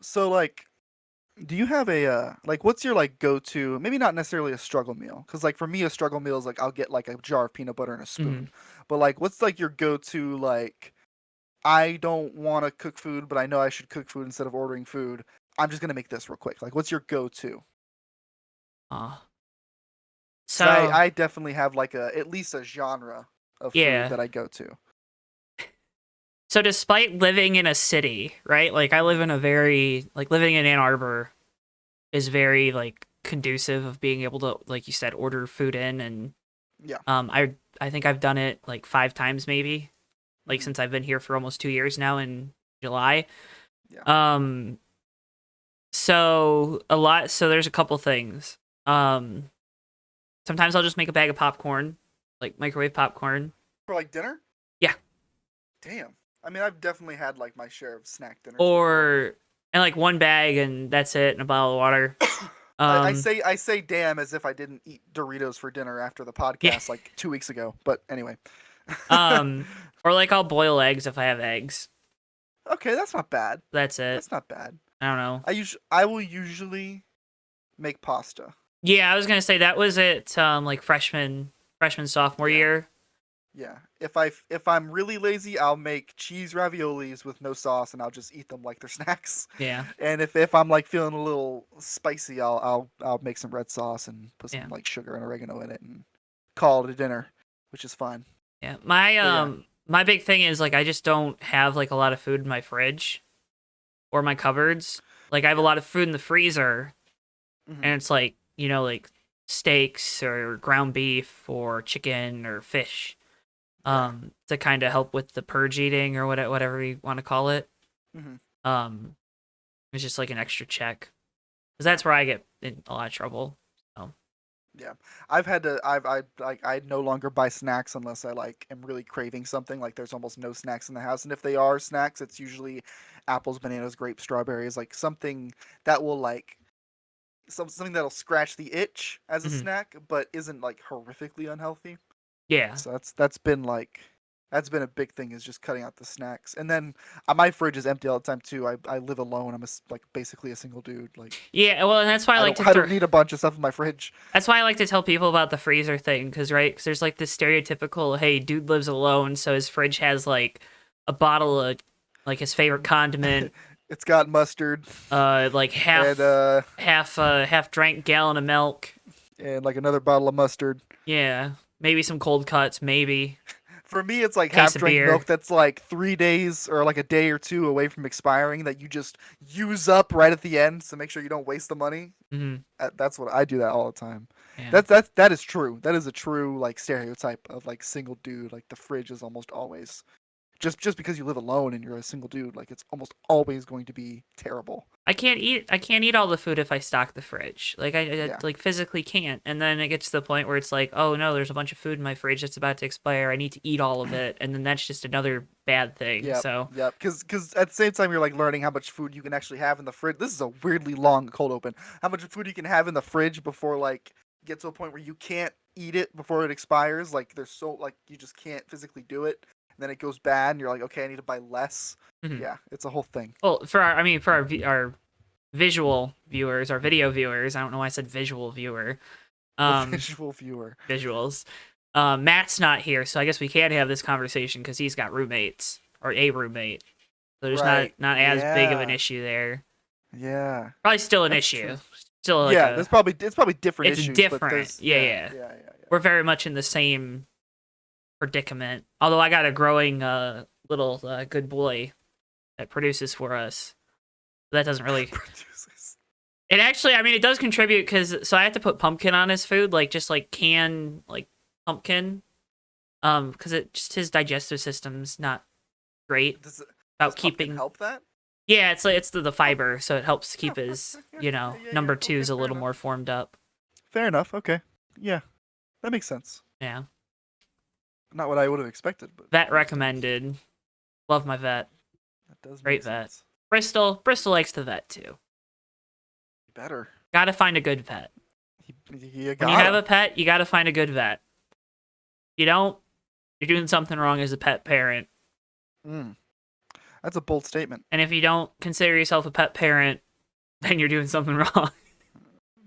So like, do you have a like what's your like go-to, maybe not necessarily a struggle meal, cuz like for me a struggle meal is like I'll get like a jar of peanut butter and a Hmm. spoon. But like what's like your go-to like I don't want to cook food, but I know I should cook food instead of ordering food. I'm just going to make this real quick. Like what's your go-to? Uh, Cuz so I definitely have like a at least a genre of food yeah. that I go to. So despite living in a city, right? Like I live in a very like living in Ann Arbor is very like conducive of being able to, like you said, order food in. And Yeah. I think I've done it like 5 times maybe, like Mhm. since I've been here for almost 2 years now in July. Yeah. Um so there's a couple things. Um Sometimes I'll just make a bag of popcorn, like microwave popcorn. For like dinner? Yeah. Damn. I mean, I've definitely had like my share of snack dinners before. Or and like one bag and that's it, and a bottle of water. Um I say damn as if I didn't eat Doritos for dinner after the yeah. podcast like 2 weeks ago. But anyway. Um or like I'll boil eggs if I have eggs. Okay, that's not bad. That's it. That's not bad. I don't know. I will usually make pasta. Yeah, I was gonna say that was it. Like freshman sophomore Yeah. year. Yeah. If I'm really lazy, I'll make cheese raviolis with no sauce and I'll just eat them like they're snacks. Yeah, And if I'm like feeling a little spicy, I'll make some red sauce and put some yeah, like sugar and oregano in it and call it a dinner, which is fine. yeah. My But yeah. my big thing is like I just don't have like a lot of food in my fridge or my cupboards. Like I have a Yeah. lot of food in the freezer, Hmm. and it's like like steaks or ground beef or chicken or fish. Yeah. To kind of help with the purge eating or whatever you want to call it. Hmm. Um, it's just like an extra check because Yeah. that's where I get in a lot of trouble. So Yeah. I've had to I like I no longer buy snacks unless I like am really craving something. Like there's almost no snacks in the house, and if they are snacks, it's usually apples, bananas, grapes, strawberries, like something that will like something that'll scratch the itch as a mhm. snack, but isn't like horrifically unhealthy. Yeah. So that's been a big thing is just cutting out the snacks. And then my fridge is empty all the time too. I live alone. Like basically a single dude. Like Yeah, well, and that's why I like to I don't need a bunch of stuff in my fridge. that's why I like to tell people about the freezer thing, because right, because there's like this stereotypical, hey, dude lives alone, so his fridge has like a bottle of like his favorite condiment, It's got mustard like and half drank gallon of milk, like another bottle of mustard. yeah, maybe some cold cuts, maybe For me, it's like case half of drink beer. milk that's like 3 days or like a day or two away from expiring that you just use up right at the end. So make sure you don't waste the money. Hmm. That's what I do that all the time. Yeah. That is true. That is a true like stereotype of like single dude. Like the fridge is almost always just because you live alone and you're a single dude. Like it's almost always going to be terrible. I can't eat all the food if I stock the fridge. Like I Yeah. like physically can't. And then it gets to the point where it's like, oh no, there's a bunch of food in my fridge that's about to expire. I need to eat all of it, and then that's just another bad thing. Yep. So Yep. Because at the same time you're like learning how much food you can actually have in the fridge. This is a weirdly long cold open. How much food you can have in the fridge before like get to a point where you can't eat it before it expires. Like there's so like you just can't physically do it. And then it goes bad and you're like, okay, I need to buy less. mhm. Yeah, it's a whole thing. Well, for our visual viewers, our video viewers, I don't know why I said visual viewer. The Um, visual viewer. Visuals. Matt's not here, so I guess we can't have this conversation because he's got roommates or a roommate. So there's not Right. not as big of an Yeah. issue there. Yeah. Probably still an That's issue. true. Still like Yeah, it's probably different it's issues, but different. there's Yeah, yeah, yeah. yeah, yeah, yeah. We're very much in the same predicament. Although I got a growing little good boy that produces for us. That doesn't really. Producers. It actually, I mean, it does contribute because so I have to put pumpkin on his food, like just like canned like pumpkin, because it just his digestive system's not great Does about pumpkin keeping. help that? Yeah, it's like it's the Oh, fiber, so it helps keep oh, his yeah, yeah, yeah, yeah. number Okay, twos a fair little enough. more formed up. Fair enough. Okay. Yeah, that makes sense. Yeah, Not what I would have expected, but vet that makes sense. recommended. Love my vet, That does great make vet. sense. Bristol likes the vet too. Better. Got to find a good vet. You When you have gotta. a pet, you got to find a good vet. You don't, you're doing something wrong as a pet parent. Mm. That's a bold statement. And if you don't consider yourself a pet parent, then you're doing something wrong.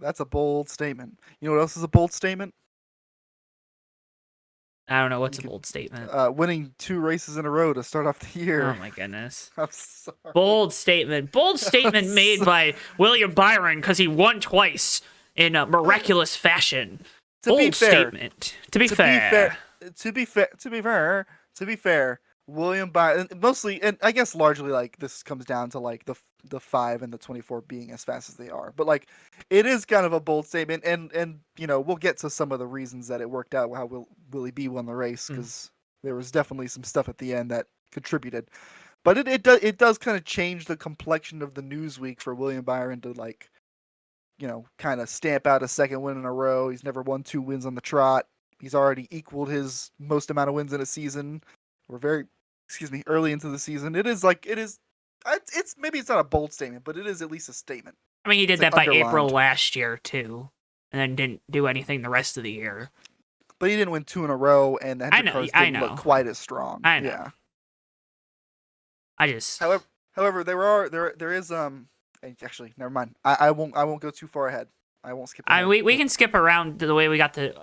That's a bold statement. You know what else is a bold statement? I don't know what's a bold statement. Winning 2 races in a row to start off the year. Oh my goodness. I'm sorry. Bold statement. Bold statement made by William Byron because he won twice in a miraculous fashion. Bold statement. To be fair, William Byron, mostly, and I guess largely, like, this comes down to like the 5 and the 24 being as fast as they are, but like it is kind of a bold statement, and you know, we'll get to some of the reasons that it worked out how Willie B won the race, because there was definitely some stuff at the end that contributed, but it does kind of change the complexion of the news week for William Byron to, like, you know, kind of stamp out a second win in a row. He's never won 2 wins on the trot. He's already equaled his most amount of wins in a season. We're very, early into the season. It's maybe it's not a bold statement, but it is at least a statement. I mean, he did It's that like by April underlined. last year too, and then didn't do anything the rest of the year. But he didn't win 2 in a row, and the Hendrick cars didn't look quite as strong. I know. Yeah. However, there is actually, never mind. I won't go too far ahead. I won't skip ahead. We can skip around the way we got the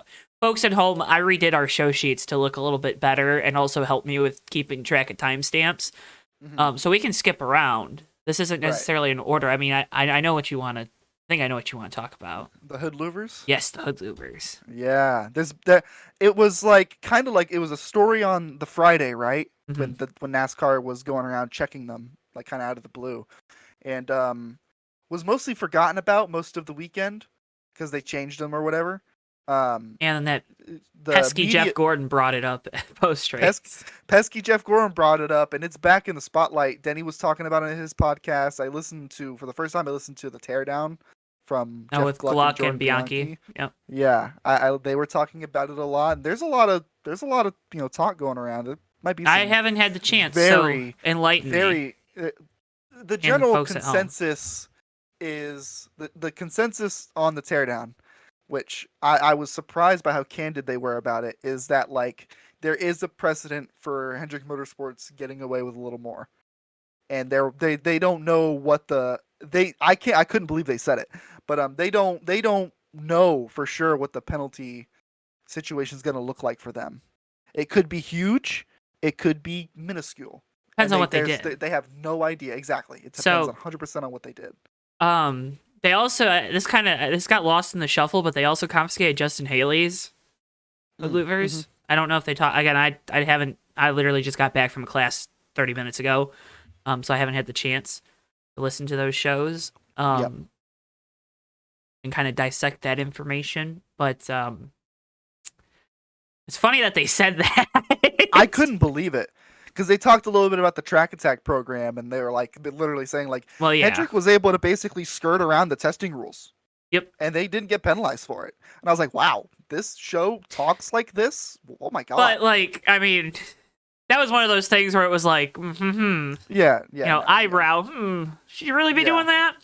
folks at home. I redid our show sheets to look a little bit better and also help me with keeping track of timestamps. So we can skip around. This isn't necessarily an order. I mean, I know what you want to. I think I know what you want to talk about. The hood louvers? Yes, the hood louvers. Yeah, it was like kind of like it was a story on the Friday, right? When NASCAR was going around checking them, like kind of out of the blue, and was mostly forgotten about most of the weekend because they changed them or whatever. And then that pesky Jeff Gordon brought it up post race. Pesky Jeff Gordon brought it up, and it's back in the spotlight. Denny was talking about it in his podcast. For the first time, I listened to the Teardown from Jeff with Gluck and Bianchi. Yep. Yeah, they were talking about it a lot. And there's a lot of talk going around. It might be. I haven't had the chance. So enlighten me. The general consensus is the consensus on the Teardown, which I was surprised by how candid they were about it, is that, like, there is a precedent for Hendrick Motorsports getting away with a little more, and they don't know what I couldn't believe they said it, but they don't know for sure what the penalty situation is going to look like for them. It could be huge, it could be minuscule. Depends on what they did. They have no idea exactly. It depends 100% on what they did. They also this got lost in the shuffle, but they also confiscated Justin Haley's louvers. I don't know if they talk again. I haven't. I literally just got back from a class 30 minutes ago, so I haven't had the chance to listen to those shows and kind of dissect that information. But it's funny that they said that. I couldn't believe it. Because they talked a little bit about the track attack program, and they were like literally saying, like, Hendrick was able to basically skirt around the testing rules. Yep. And they didn't get penalized for it. And I was like, wow, this show talks like this? Oh my god. But, like, I mean, that was one of those things where it was like, Yeah. Eyebrow, should you really be doing that?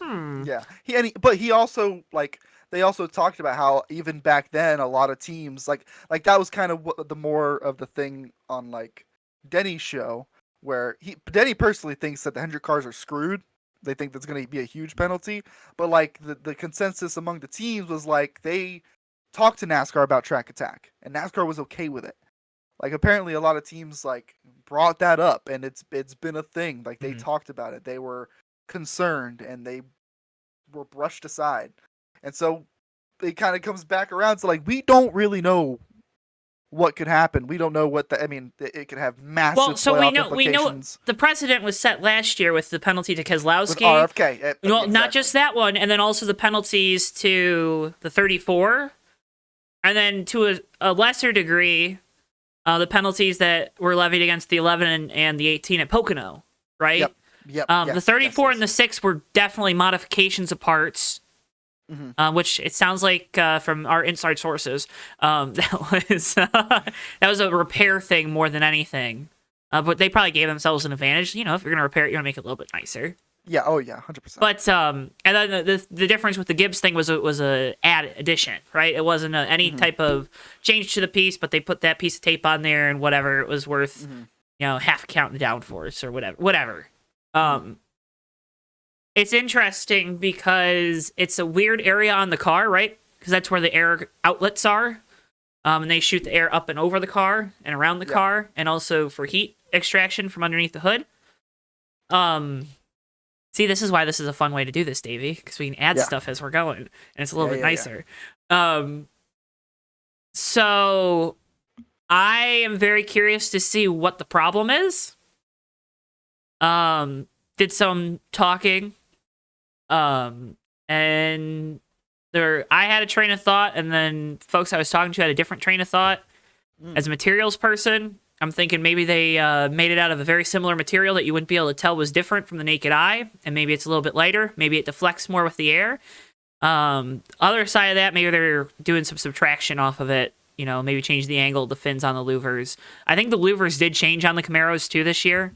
Yeah. But he also, like, they also talked about how even back then, a lot of teams, like that was kind of the more of the thing on, like, Denny's show, where Denny personally thinks that the Hendrick cars are screwed. They think that's going to be a huge penalty, but like the consensus among the teams was like they talked to NASCAR about track attack, and NASCAR was okay with it. Like apparently a lot of teams like brought that up, and it's been a thing. Like they talked about it, they were concerned, and they were brushed aside, and so it kind of comes back around to like we don't really know what could happen. We don't know it could have massive implications. The precedent was set last year with the penalty to Keselowski. With RFK. Exactly. Not just that one, and then also the penalties to the 34, and then to a lesser degree, the penalties that were levied against the 11 and the 18 at Pocono, right? Yep. The 34 and the 6 were definitely modifications of parts. Which it sounds like from our inside sources, that was a repair thing more than anything. But they probably gave themselves an advantage. If you're gonna repair it, you want to make it a little bit nicer. Yeah. Oh yeah. 100%. But and then the difference with the Gibbs thing was a addition, right? It wasn't any type of change to the piece, but they put that piece of tape on there and whatever it was worth, half a count in downforce or whatever. It's interesting because it's a weird area on the car, right? Because that's where the air outlets are. And they shoot the air up and over the car and around the car, and also for heat extraction from underneath the hood. See, this is why this is a fun way to do this, Davey, because we can add stuff as we're going, and it's a little bit nicer. So I am very curious to see what the problem is. Did some talking, and I had a train of thought, and then folks I was talking to had a different train of thought. As a materials person, I'm thinking maybe they made it out of a very similar material that you wouldn't be able to tell was different from the naked eye, and maybe it's a little bit lighter. Maybe it deflects more with the air. Other side of that, maybe they're doing some subtraction off of it. You know, maybe change the angle of the fins on the louvers. I think the louvers did change on the Camaros too this year.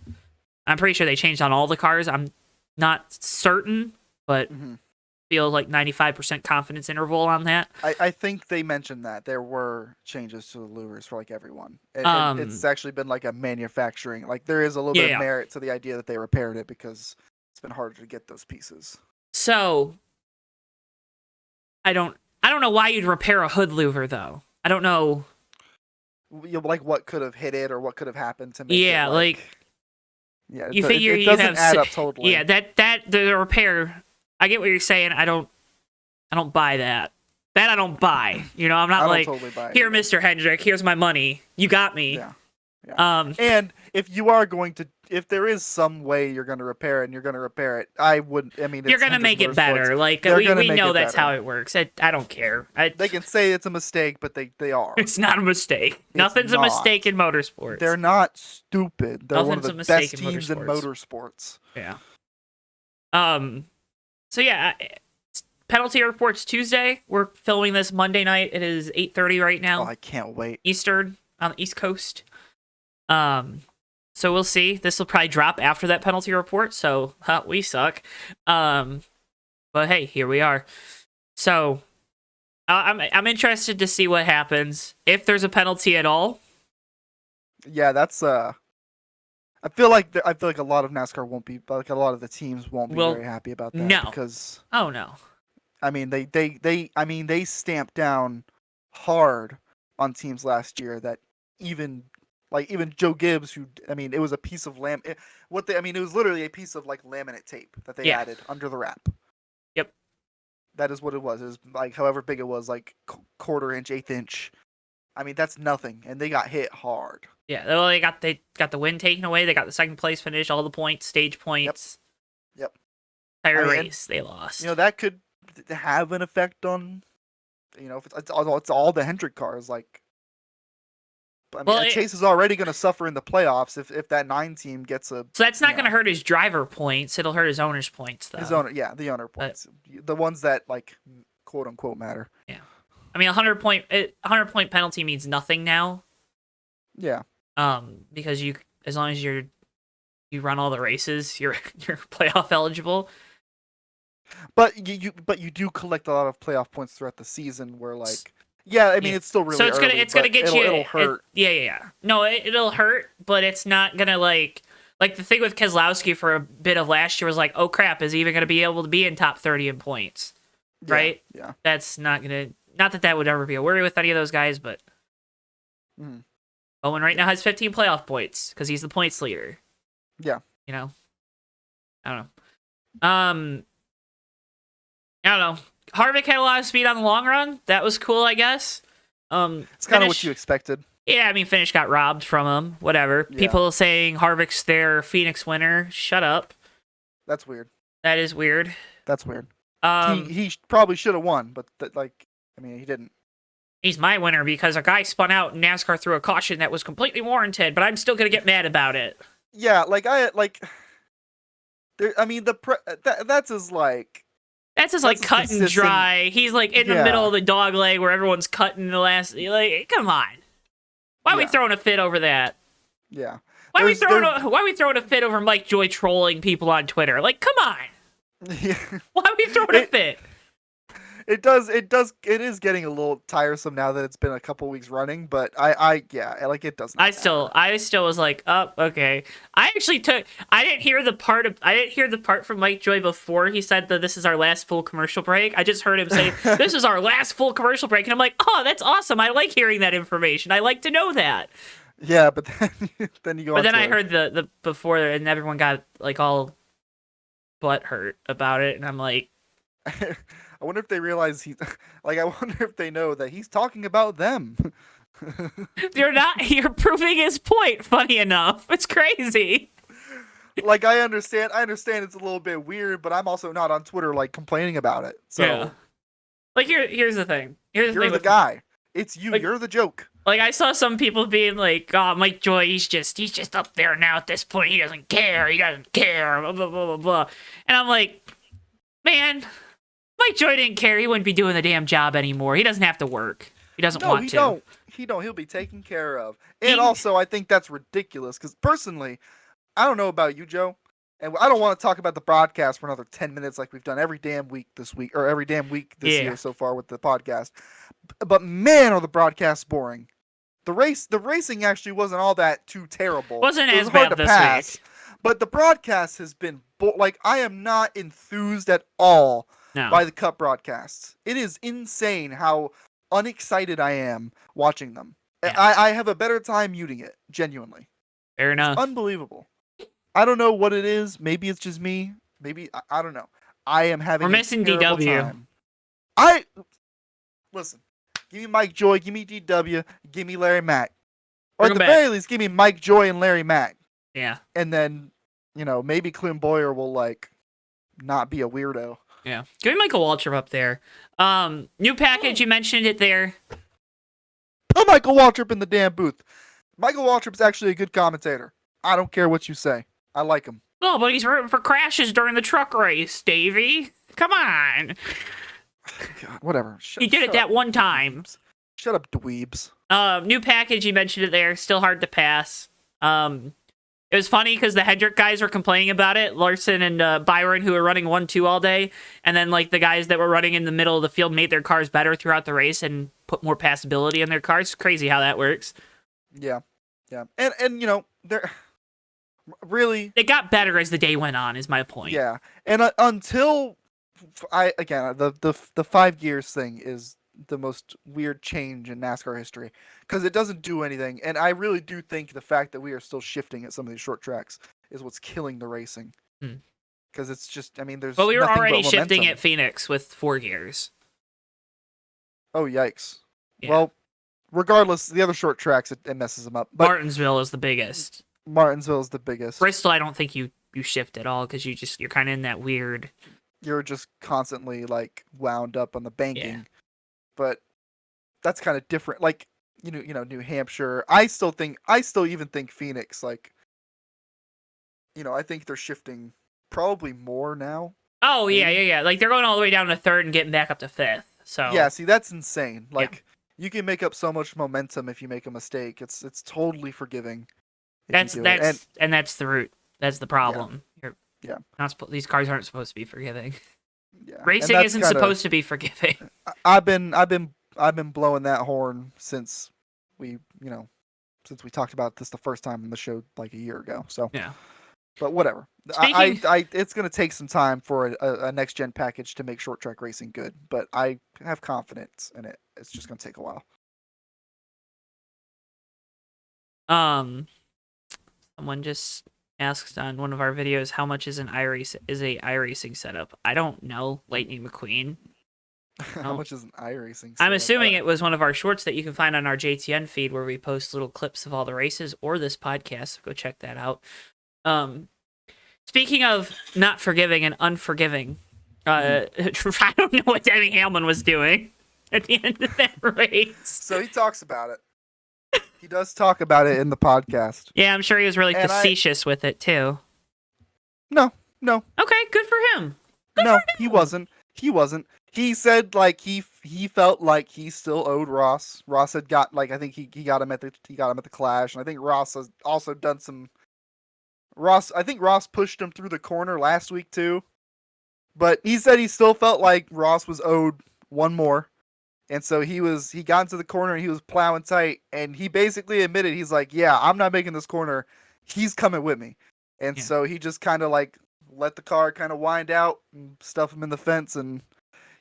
I'm pretty sure they changed on all the cars. I'm not certain, but feel like 95% confidence interval on that. I think they mentioned that there were changes to the louvers for like everyone. It's actually been like a manufacturing, like there is a little bit of merit to the idea that they repaired it because it's been harder to get those pieces. So I don't know why you'd repair a hood louver though. I don't know. Like what could have hit it or what could have happened to make it like you figure it doesn't add up totally. Yeah, that the repair. I get what you're saying. I don't buy that. That I don't buy. You know, I'm not like, totally buy it here, either. Mr. Hendrick, here's my money. You got me. Yeah. And if you are going to, if there is some way you're going to repair it and you're going to repair it, I wouldn't. I mean, you're going to make it better. Like we know that's how it works. I don't care. They can say it's a mistake, but they are. It's not a mistake. Nothing's a mistake in motorsports. They're not stupid. They're one of the best teams in motorsports. Yeah. So yeah, penalty reports Tuesday. We're filming this Monday night. It is 8:30 right now. Oh, I can't wait. Eastern on the East Coast. So we'll see. This will probably drop after that penalty report. So we suck. But hey, here we are. So I'm interested to see what happens if there's a penalty at all. Yeah, that's I feel like a lot of NASCAR won't be, like a lot of the teams won't be very happy about that. No. Because no. I mean they stamped down hard on teams last year that even Joe Gibbs, who it was a piece of it was literally a piece of like laminate tape that they added under the wrap. Yep. That is what it was. It was like however big it was, like quarter inch, eighth inch. I mean, that's nothing, and they got hit hard. Yeah, well, they got the win taken away. They got the second place finish, all the points, stage points. Yep. Entire race, they lost. You know, that could have an effect on, if it's all the Hendrick cars. Like, Chase is already going to suffer in the playoffs if that 9 team gets a. So that's not going to hurt his driver points. It'll hurt his owner's points, though. The owner points, the ones that like quote unquote matter. Yeah, I mean, 100-point penalty means nothing now. Yeah. Because as long as you run all the races, you're playoff eligible. But you do collect a lot of playoff points throughout the season. Where like, it's still really. So it's gonna get you. It'll hurt. No, it'll hurt, but it's not gonna like the thing with Keselowski for a bit of last year was like, oh crap, is he even gonna be able to be in top 30 in points? Right? Yeah. That's not gonna. Not that would ever be a worry with any of those guys, but. Owen right now has 15 playoff points because he's the points leader. Yeah. You know? I don't know. I don't know. Harvick had a lot of speed on the long run. That was cool, I guess. It's kind of what you expected. Yeah, I mean, Finish got robbed from him. Whatever. Yeah. People saying Harvick's their Phoenix winner. Shut up. That's weird. That is weird. That's weird. He probably should have won, but he didn't. He's my winner because a guy spun out and NASCAR threw a caution that was completely warranted, but I'm still gonna get mad about it. Yeah, that's his cut and dry. He's like in the middle of the dog leg where everyone's cutting the last. Like, come on, why are we throwing a fit over that? Yeah, why are we throwing a fit over Mike Joy trolling people on Twitter? Like, come on, yeah. why are we throwing a fit? It is getting a little tiresome now that it's been a couple weeks running, but yeah, like it does not matter. I still was like, oh, okay. I didn't hear the part from Mike Joy before he said that this is our last full commercial break. I just heard him say, this is our last full commercial break. And I'm like, oh, that's awesome. I like hearing that information. I like to know that. Yeah, but then you go But then I Twitter. heard the before, and everyone got like all butt hurt about it. And I'm like, I wonder if they realize I wonder if they know that he's talking about them. you're proving his point, funny enough. It's crazy. Like I understand it's a little bit weird, but I'm also not on Twitter like complaining about it. So Yeah. Like here's the thing. You're the guy. It's you. Like, you're the joke. Like I saw some people being like, "Oh, Mike Joy, he's just up there now. At this point, he doesn't care. He doesn't care." Blah blah blah blah blah. And I'm like, man, Mike Joy didn't care. He wouldn't be doing the damn job anymore. He doesn't have to work. He doesn't want to. No, he don't. He'll be taken care of. And also, I think that's ridiculous because personally, I don't know about you, Joe, and I don't want to talk about the broadcast for another 10 minutes like we've done every damn week this week or every damn week this year so far with the podcast. But man, are the broadcasts boring. The racing actually wasn't all that too terrible. Wasn't as bad this week. But the broadcast has been I am not enthused at all by the Cup broadcasts. It is insane how unexcited I am watching them. Yeah. I have a better time muting it, genuinely. Fair enough. It's unbelievable. I don't know what it is. Maybe it's just me. Maybe I don't know. I am having We're missing DW. Time. Listen. Give me Mike Joy, give me DW, give me Larry Mack. Or at the very least, give me Mike Joy and Larry Mack. Yeah. And then, maybe Clint Boyer will, not be a weirdo. Yeah. Give me Michael Waltrip up there. New package, you mentioned it there. Put Michael Waltrip in the damn booth. Michael Waltrip's actually a good commentator. I don't care what you say. I like him. Oh, but he's rooting for crashes during the truck race, Davey. Come on. God, whatever. He did it that one time. Shut up, dweebs. New package, you mentioned it there. Still hard to pass. It was funny because the Hendrick guys were complaining about it. Larson and Byron, who were running 1-2 all day. And then, the guys that were running in the middle of the field made their cars better throughout the race and put more passability in their cars. It's crazy how that works. Yeah. Yeah. And they're... Really? It got better as the day went on, is my point. Yeah. And until... the 5 gears thing is the most weird change in NASCAR history because it doesn't do anything, and I really do think the fact that we are still shifting at some of these short tracks is what's killing the racing. Because it's just, there's. But we were already shifting at Phoenix with 4 gears. Oh yikes! Yeah. Well, regardless, the other short tracks it messes them up. But Martinsville is the biggest. Martinsville is the biggest. Bristol, I don't think you shift at all because you're kind of in that weird. You're just constantly wound up on the banking, but that's kind of different. New Hampshire. I still even think Phoenix. I think they're shifting probably more now. Oh yeah. They're going all the way down to 3rd and getting back up to 5th. So yeah, see that's insane. You can make up so much momentum if you make a mistake. It's totally forgiving. That's the root. That's the problem. Yeah. These cars aren't supposed to be forgiving. Yeah. Racing isn't supposed to be forgiving. I've been blowing that horn since we talked about this the first time on the show a year ago. So yeah. But whatever. It's going to take some time for a next gen package to make short track racing good, but I have confidence in it. It's just going to take a while. Someone just asked on one of our videos how much is a iRacing setup. I don't know, Lightning McQueen. How much is an iRacing setup? I'm assuming it was one of our shorts that you can find on our JTN feed where we post little clips of all the races or this podcast. So go check that out. Speaking of not forgiving and unforgiving, I don't know what Denny Hamlin was doing at the end of that race. So he talks about it. He does talk about it in the podcast. Yeah, I'm sure he was really facetious with it too. No. Okay, good for him. He wasn't. He said he felt like he still owed Ross. Ross had got I think he got him at the Clash, and I think Ross has also done some. I think Ross pushed him through the corner last week too, but he said he still felt like Ross was owed one more. And so he got into the corner and he was plowing tight, and he basically admitted, he's like, yeah, I'm not making this corner. He's coming with me. And Yeah. so he just kind of like let the car kind of wind out and stuff him in the fence, and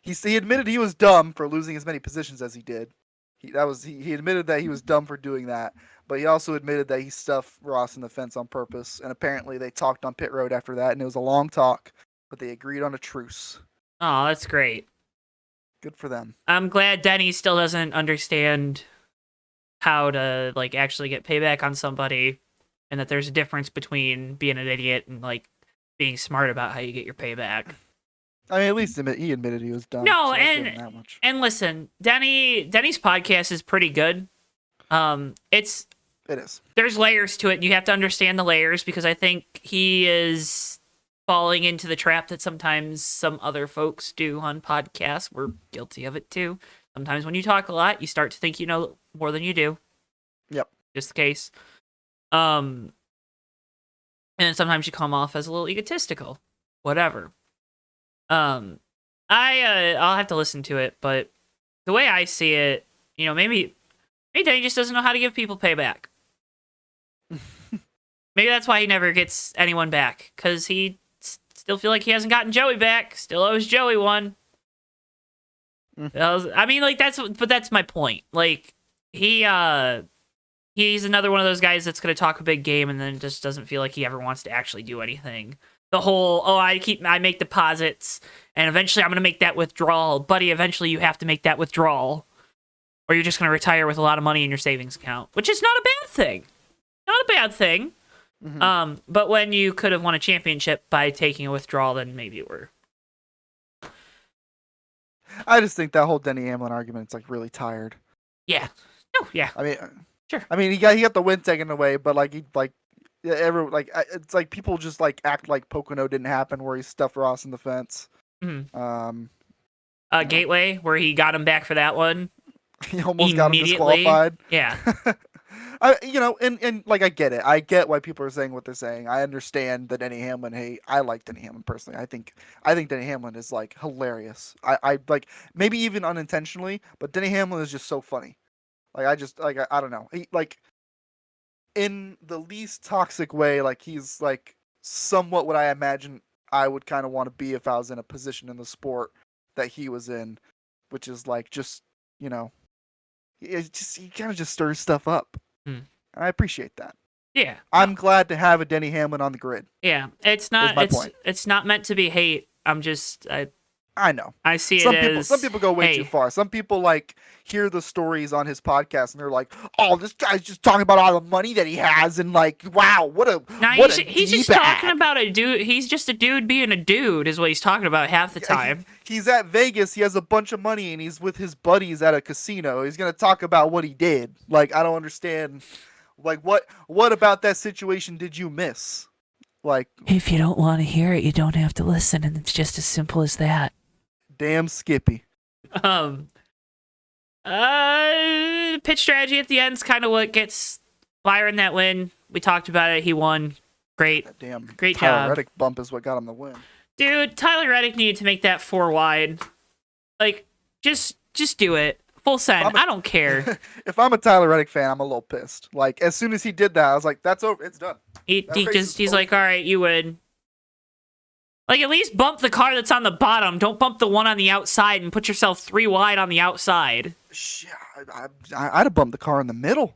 he admitted he was dumb for losing as many positions as he did. He admitted that he was dumb for doing that, but he also admitted that he stuffed Ross in the fence on purpose. And apparently they talked on pit road after that, and it was a long talk, but they agreed on a truce. Oh, that's great. Good for them. I'm glad Denny still doesn't understand how to like actually get payback on somebody, and that there's a difference between being an idiot and like being smart about how you get your payback. I mean, at least he admitted he was dumb. No, so I'll give him that much. and listen, Denny's podcast is pretty good. It is. There's layers to it, and you have to understand the layers, because I think he is falling into the trap that sometimes some other folks do on podcasts. We're guilty of it too. Sometimes when you talk a lot, you start to think you know more than you do. Yep. Just the case. And sometimes you come off as a little egotistical. Whatever. I'll have to listen to it, but the way I see it, maybe Danny just doesn't know how to give people payback. Maybe that's why he never gets anyone back, because he still feel like he hasn't gotten Joey back. Still owes Joey one. I mean, like, that's my point. Like, he's another one of those guys that's going to talk a big game and then just doesn't feel like he ever wants to actually do anything. The whole, I make deposits and eventually I'm going to make that withdrawal. Buddy, eventually you have to make that withdrawal, or you're just going to retire with a lot of money in your savings account, which is not a bad thing. Not a bad thing. Mm-hmm. But when you could have won a championship by taking a withdrawal, then maybe you were. I just think that whole Denny Hamlin argument is like really tired. Yeah. No. Yeah. I mean, sure. I mean, he got the win taken away, but it's like people just like act like Pocono didn't happen, where he stuffed Ross in the fence. Mm-hmm. Gateway, where he got him back for that one. He almost got him disqualified. Yeah. And like, I get it. I get why people are saying what they're saying. I understand the Denny Hamlin hate. I like Denny Hamlin personally. I think Denny Hamlin is like hilarious. I like, maybe even unintentionally, but Denny Hamlin is just so funny. Like, I don't know. He, like, in the least toxic way, like, he's like somewhat what I imagine I would kind of want to be if I was in a position in the sport that he was in, which is like, just, he kind of just stirs stuff up. And I appreciate that. Yeah. I'm glad to have a Denny Hamlin on the grid. Yeah. It's not meant to be hate. I know. I see some people go way too far. Some people like hear the stories on his podcast and they're like, "Oh, this guy's just talking about all the money that he has," and like, "Wow, what a he's just talking about a dude. He's just a dude being a dude is what he's talking about half the time." He's at Vegas. He has a bunch of money and he's with his buddies at a casino. He's gonna talk about what he did. Like, I don't understand. Like, what about that situation did you miss? Like, if you don't want to hear it, you don't have to listen, and it's just as simple as that. Damn Skippy. Pitch strategy at the end is kind of what gets Byron that win. We talked about it. He won. Great. That damn great Tyler job. Reddick bump is what got him the win. Dude, Tyler Reddick needed to make that 4 wide. Like, just do it. Full send. I don't care. If I'm a Tyler Reddick fan, I'm a little pissed. Like, as soon as he did that, I was like, that's over. It's done. He's like, all right, you win. Like, at least bump the car that's on the bottom. Don't bump the one on the outside and put yourself 3 wide on the outside. I'd have bumped the car in the middle.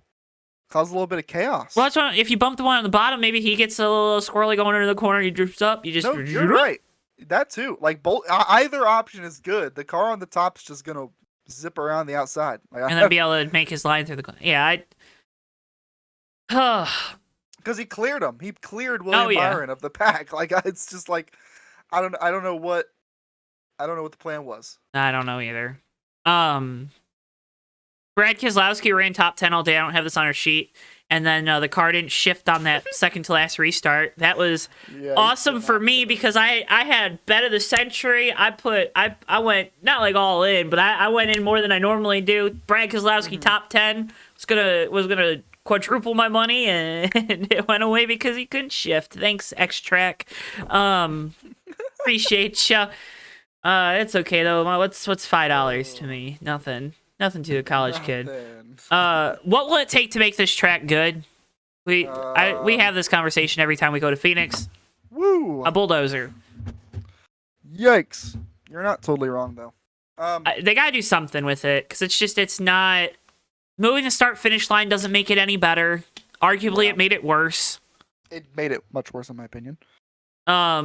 Cause a little bit of chaos. Well, that's what, if you bump the one on the bottom, maybe he gets a little squirrely going into the corner. He drifts up. No, you're right. That too. Like, both, either option is good. The car on the top's just gonna zip around the outside, like, and then be able to make his line through the corner. Yeah, because he cleared him. He cleared William Byron of the pack. Like, it's just like, I don't know what the plan was. I don't know either. Brad Keselowski ran top 10 all day. I don't have this on our sheet. And then the car didn't shift on that second to last restart. That was awesome for me because I had bet of the century. I went not like all in, but I went in more than I normally do. Brad Keselowski top 10 was gonna quadruple my money, and it went away because he couldn't shift. Thanks, X-Track. Appreciate ya. It's okay though. What's $5 to me? Nothing. Nothing to a college kid. Nothing. What will it take to make this track good? We Um, have this conversation every time we go to Phoenix. Woo! A bulldozer. Yikes! You're not totally wrong though. They gotta do something with it because it's not moving the start finish line doesn't make it any better. Arguably, Yeah. it made it worse. It made it much worse in my opinion. I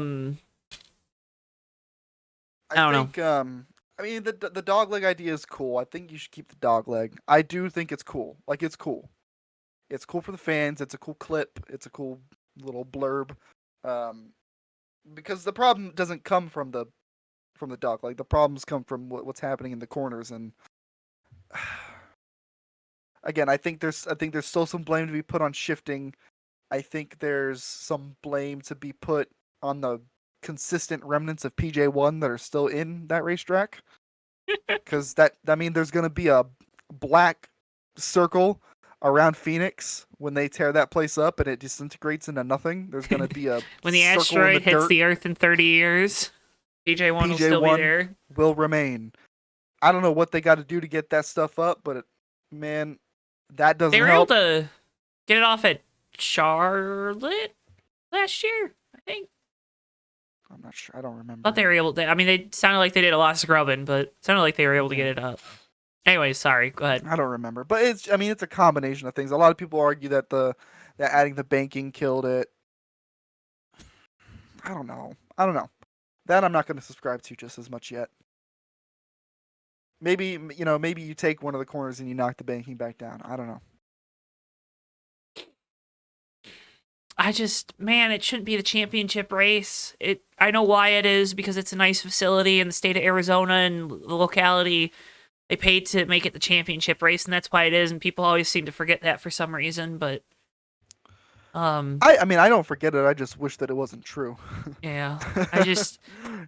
don't know. think, I mean, the dog leg idea is cool. I think you should keep the dog leg. I do think it's cool. Like, it's cool. It's cool for the fans. It's a cool clip. It's a cool little blurb. Because the problem doesn't come from the dog leg. The problems come from what's happening in the corners. And again, I think there's still some blame to be put on shifting. I think there's some blame to be put on the consistent remnants of PJ1 that are still in that racetrack. Because there's going to be a black circle around Phoenix when they tear that place up and it disintegrates into nothing. There's going to be a When the circle asteroid in the hits dirt. the Earth in 30 years, PJ1 will still be PJ1 there. will remain. I don't know what they got to do to get that stuff up, but man, that doesn't They were help. able to get it off at Charlotte last year, I think. I'm not sure. I don't remember. Thought they were able to. I mean, they sounded like they did a lot of scrubbing, but it sounded like they were able to get it up. Anyways, sorry. Go ahead. I don't remember, but it's a combination of things. A lot of people argue that that adding the banking killed it. I don't know. That I'm not going to subscribe to just as much yet. Maybe you take one of the corners and you knock the banking back down. I don't know. It shouldn't be the championship race. I know why it is, because it's a nice facility in the state of Arizona and the locality. They paid to make it the championship race, and that's why it is, and people always seem to forget that for some reason, but I mean, I don't forget it. I just wish that it wasn't true. yeah.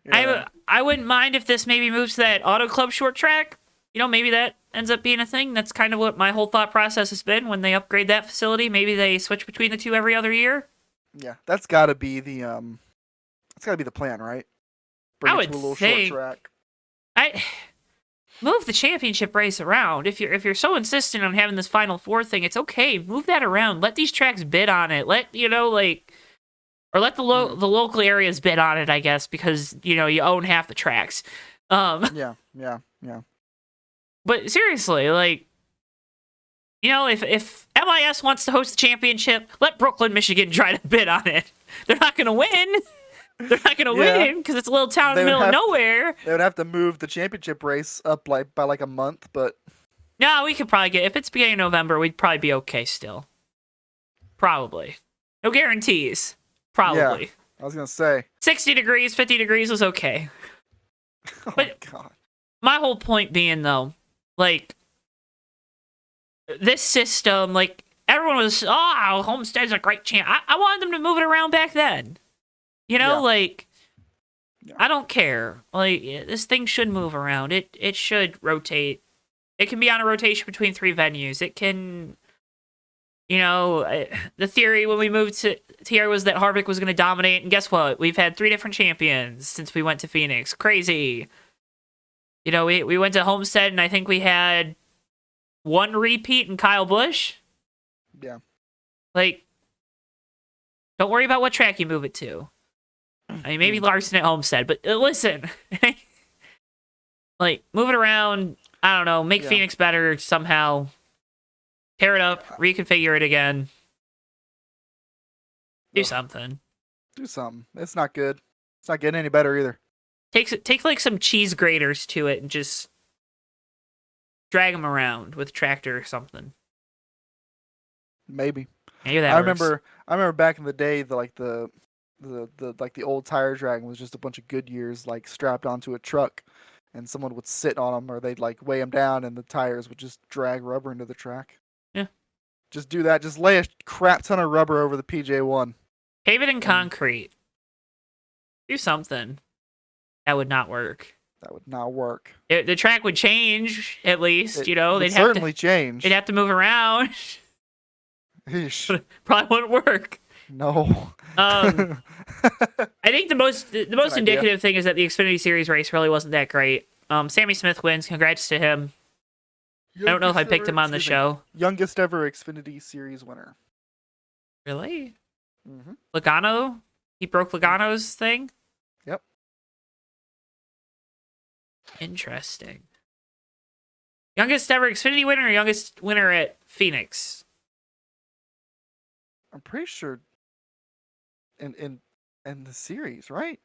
Yeah. I wouldn't mind if this maybe moves to that Auto Club short track. Maybe that ends up being a thing. That's kind of what my whole thought process has been when they upgrade that facility. Maybe they switch between the two every other year. Yeah, that's got to be the plan, right? Bring I it would to a little think. short track. I move the championship race around. If you're so insistent on having this Final Four thing, it's okay. Move that around. Let these tracks bid on it. Let let the local areas bid on it, I guess, because you own half the tracks. Yeah. But seriously, if MIS wants to host the championship, let Brooklyn, Michigan try to bid on it. They're not going to win. They're not going to win because it's a little town in the middle of nowhere. They would have to move the championship race up by a month, but no, we could probably if it's beginning of November, we'd probably be okay still. Probably. No guarantees. Probably. Yeah, I was going to say 60 degrees, 50 degrees was okay. Oh But- my god. My whole point being, though, this system, everyone was, Homestead's a great champ. I wanted them to move it around back then. Yeah. I don't care. This thing should move around. It should rotate. It can be on a rotation between 3 venues. It can, the theory when we moved to here was that Harvick was going to dominate, and guess what? We've had 3 different champions since we went to Phoenix. Crazy. We went to Homestead, and I think we had 1 repeat in Kyle Busch. Yeah. Don't worry about what track you move it to. I mean, maybe Larson at Homestead, but listen. Move it around. I don't know. Make Phoenix better somehow. Tear it up. Reconfigure it again. Do something. Do something. It's not good. It's not getting any better either. Take some cheese graters to it and just drag them around with a tractor or something. Maybe. Maybe that I works. remember back in the day, the old tire dragon was just a bunch of Goodyears strapped onto a truck, and someone would sit on them or they'd weigh them down, and the tires would just drag rubber into the track. Yeah. Just do that. Just lay a crap ton of rubber over the PJ1. Pave it in concrete. Do something. That would not work. That would not work. The track would change, at least. It They'd certainly change. They'd have to move around. Eesh. Probably wouldn't work. No. Um, I think the most That's an idea. indicative thing is that the Xfinity Series race really wasn't that great. Sammy Smith wins. Congrats to him. I don't know if I picked him on the show. Youngest ever Xfinity Series winner. Really? Mm-hmm. Logano? He broke Logano's thing? Yep. Interesting. Youngest ever Xfinity winner or youngest winner at Phoenix? I'm pretty sure in the series, right?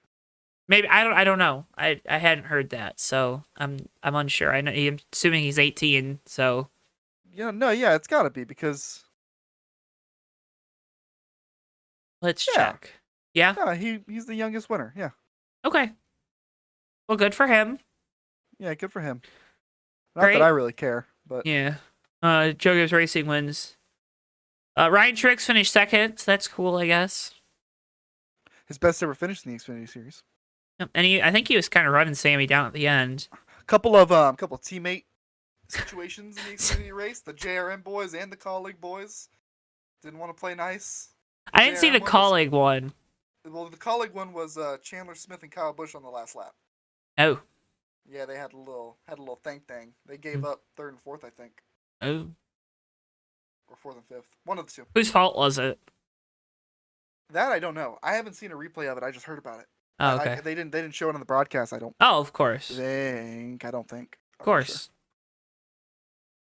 Maybe I don't know. I hadn't heard that, so I'm unsure. I'm assuming he's 18, so Yeah, it's gotta be because let's yeah, check. Yeah? yeah, he's the youngest winner. Yeah, Okay. Well, good for him. yeah, good for him. Not Great. that I really care, but Yeah. Joe Gibbs Racing wins. Ryan Truex finished second, so that's cool, I guess. his best ever finish in the Xfinity Series. Yep. And I think he was kind of running Sammy down at the end. Couple of teammate situations in the Xfinity race. The JRM boys and the colleague boys didn't want to play nice. I didn't see the colleague one. Well, the colleague one was Chandler Smith and Kyle Busch on the last lap. Oh. Yeah, they had a little thing. They gave up third and fourth, I think. Oh. Or fourth and fifth. One of the two. Whose fault was it? That I don't know. I haven't seen a replay of it. I just heard about it. Oh, okay. They didn't show it on the broadcast. I don't. Oh, of course. I don't think. Of course.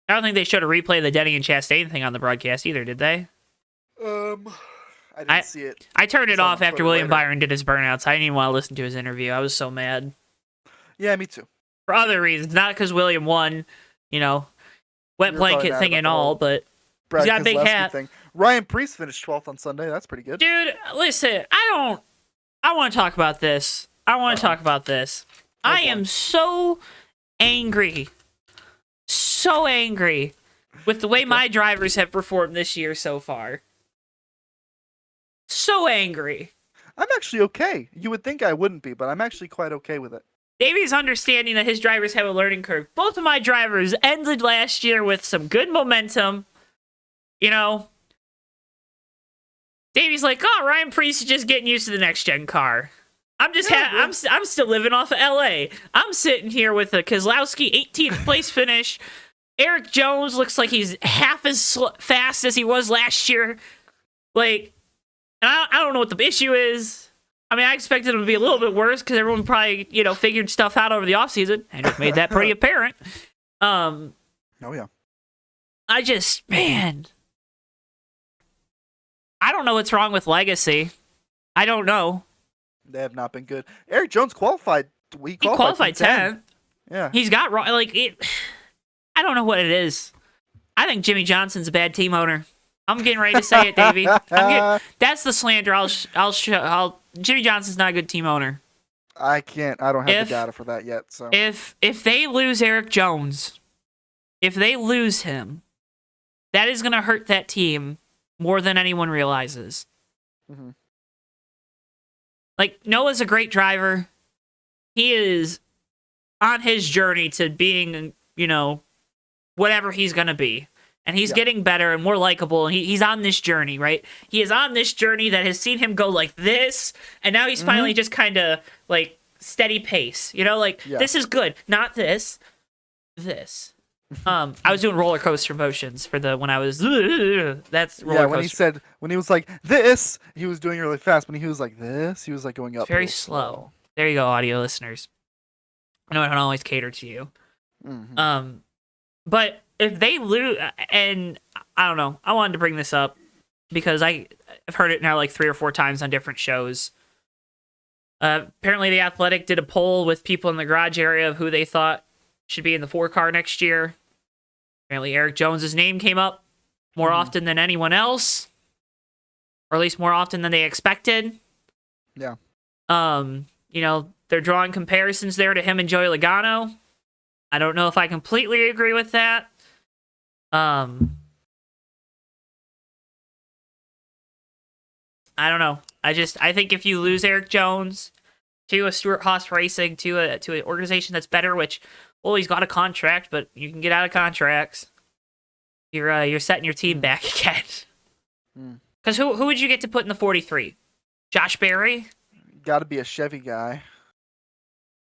I don't think they showed a replay of the Denny and Chastain thing on the broadcast either, did they? I didn't see it. I turned it off after William later. Byron did his burnouts. I didn't even want to listen to his interview. I was so mad. Yeah, me too. For other reasons, not because William won, wet blanket thing and all, but Brad he's got a big Keselowski hat. thing. Ryan Preece finished 12th on Sunday. That's pretty good. Dude, listen, I want to talk about this. I am so angry. So angry with the way my drivers have performed this year so far. So angry. I'm actually okay. You would think I wouldn't be, but I'm actually quite okay with it. Davey's understanding that his drivers have a learning curve. Both of my drivers ended last year with some good momentum. Davey's like, oh, Ryan Preece is just getting used to the next gen car. I'm still living off of LA. I'm sitting here with a Keselowski 18th place finish. Eric Jones looks like he's half as fast as he was last year. Like, I don't know what the issue is. I mean, I expected him to be a little bit worse because everyone probably, figured stuff out over the offseason. Hendrick made that pretty apparent. Oh, yeah. Man. I don't know what's wrong with Legacy. I don't know. They have not been good. Eric Jones qualified. He qualified 10th. Yeah. He's got wrong. I don't know what it is. I think Jimmie Johnson's a bad team owner. I'm getting ready to say it, Davey. That's the slander. Jimmie Johnson's not a good team owner. I don't have the data for that yet. So if they lose Eric Jones, if they lose him, that is going to hurt that team more than anyone realizes. Mm-hmm. Like, Noah's a great driver. He is on his journey to being, whatever he's going to be. And he's getting better and more likable. And he's on this journey, right? He is on this journey that has seen him go like this. And now he's finally just kind of, like, steady pace. This is good. Not this. This. I was doing roller coaster motions when I was that's roller coaster. When he was like this, he was doing it really fast. When he was like this, he was like going up very slow. There you go, audio listeners. I know I don't always cater to you. Mm-hmm. But if they lose, and I don't know, I wanted to bring this up because I've heard it now like 3 or 4 times on different shows. Apparently, The Athletic did a poll with people in the garage area of who they thought should be in the 4 car next year. Apparently, Eric Jones's name came up more often than anyone else, or at least more often than they expected. Yeah. They're drawing comparisons there to him and Joey Logano. I don't know if I completely agree with that. I don't know. I think if you lose Eric Jones to a Stuart Haas Racing, to an organization that's better, which, well, he's got a contract, but you can get out of contracts. You're setting your team back again. Because who would you get to put in the 43? Josh Berry? Got to be a Chevy guy.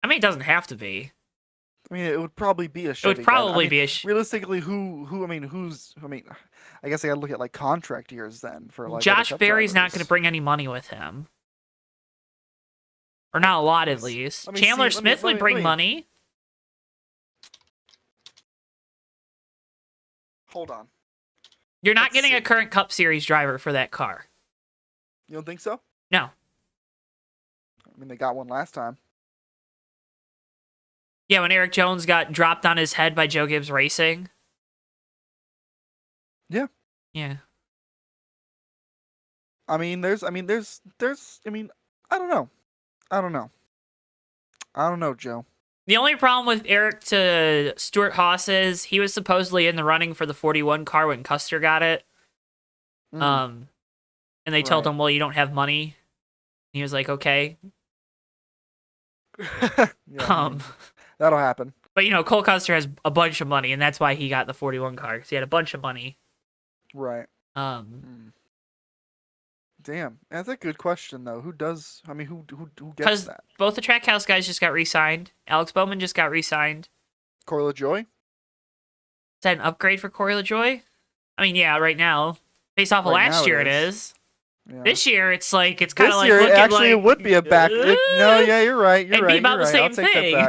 I mean, it doesn't have to be. I mean, it would probably be a It Chevy would probably guy. be a. Realistically, who? I mean, I guess I got to look at like contract years then for like Josh other Cup Berry's not drivers. going to bring any money with him, or not a lot at least. Chandler Smith would bring money. Hold on. You're not getting a current Cup Series driver for that car. You don't think so? No. I mean, they got one last time. Yeah, when Eric Jones got dropped on his head by Joe Gibbs Racing. Yeah. Yeah. I mean, I don't know. I don't know, Joe. The only problem with Eric to Stuart Haas is he was supposedly in the running for the 41 car when Custer got it. And they told him, well, you don't have money. He was like, okay. Yeah, that'll happen. But, Cole Custer has a bunch of money, and that's why he got the 41 car, because he had a bunch of money. Right. Damn, that's a good question though. Who gets that? Because both the Trackhouse guys just got re-signed. Alex Bowman just got re-signed. Corey LaJoy? Is that an upgrade for Corey LaJoy? I mean, yeah, right now. Based off of last year, it is. Yeah. This year, it's kind of like this year, looking actually, like, it would be a back. No, yeah, you're right. It'd be about the same thing.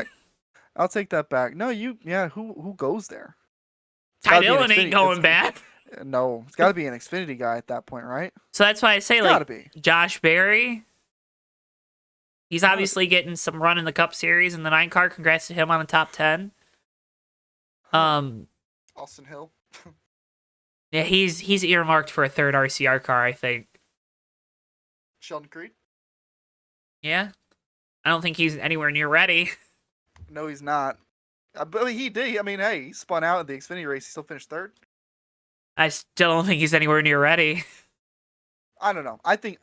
I'll take that back. No, who goes there? Ty Dillon ain't going back. No, it's got to be an Xfinity guy at that point, right? So that's why I say, gotta be. Josh Berry. He's obviously getting some run in the Cup Series in the 9 car. Congrats to him on the top 10. Austin Hill. Yeah, he's earmarked for a third RCR car, I think. Sheldon Creed? Yeah. I don't think he's anywhere near ready. No, he's not. But he did. I mean, hey, he spun out in the Xfinity race. He still finished third. I still don't think he's anywhere near ready. I don't know. I think